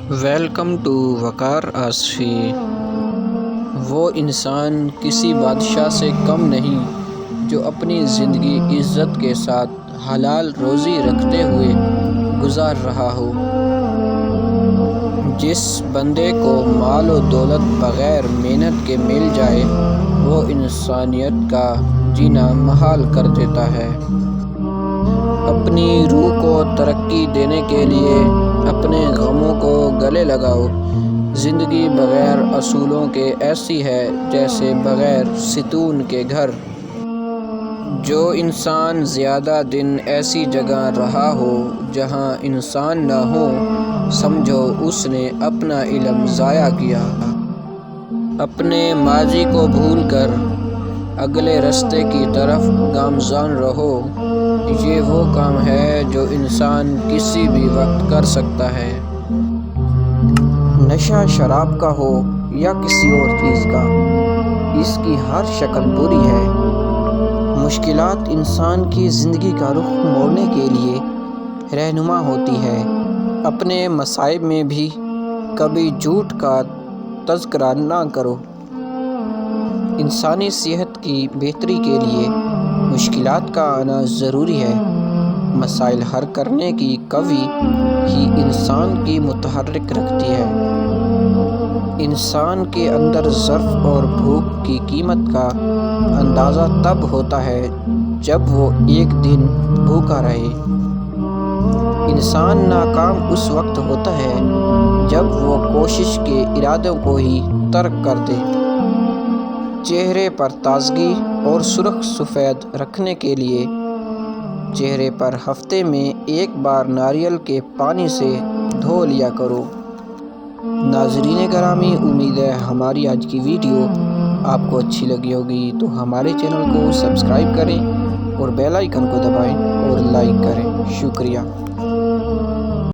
Welcome to وقار آصفی۔ وہ انسان کسی بادشاہ سے کم نہیں جو اپنی زندگی عزت کے ساتھ حلال روزی رکھتے ہوئے گزار رہا ہو۔ جس بندے کو مال و دولت بغیر محنت کے مل جائے وہ انسانیت کا جینا محال کر دیتا ہے۔ اپنی روح کو ترقی دینے کے لیے اپنے غموں کو گلے لگاؤ۔ زندگی بغیر اصولوں کے ایسی ہے جیسے بغیر ستون کے گھر۔ جو انسان زیادہ دن ایسی جگہ رہا ہو جہاں انسان نہ ہو، سمجھو اس نے اپنا علم ضائع کیا۔ اپنے ماضی کو بھول کر اگلے راستے کی طرف گامزن رہو۔ یہ وہ کام ہے جو انسان کسی بھی وقت کر سکتا ہے۔ نشہ شراب کا ہو یا کسی اور چیز کا، اس کی ہر شکل بری ہے۔ مشکلات انسان کی زندگی کا رخ موڑنے کے لیے رہنما ہوتی ہے۔ اپنے مصائب میں بھی کبھی جھوٹ کا تذکرہ نہ کرو۔ انسانی صحت کی بہتری کے لیے مشکلات کا آنا ضروری ہے۔ مسائل حل کرنے کی قوی ہی انسان کی متحرک رکھتی ہے۔ انسان کے اندر ظرف اور بھوک کی قیمت کا اندازہ تب ہوتا ہے جب وہ ایک دن بھوکا رہے۔ انسان ناکام اس وقت ہوتا ہے جب وہ کوشش کے ارادوں کو ہی ترک کر دے۔ چہرے پر تازگی اور سرخ سفید رکھنے کے لیے چہرے پر ہفتے میں ایک بار ناریل کے پانی سے دھو لیا کرو۔ ناظرین گرامی، امید ہے ہماری آج کی ویڈیو آپ کو اچھی لگی ہوگی، تو ہمارے چینل کو سبسکرائب کریں اور بیل آئیکن کو دبائیں اور لائک کریں۔ شکریہ۔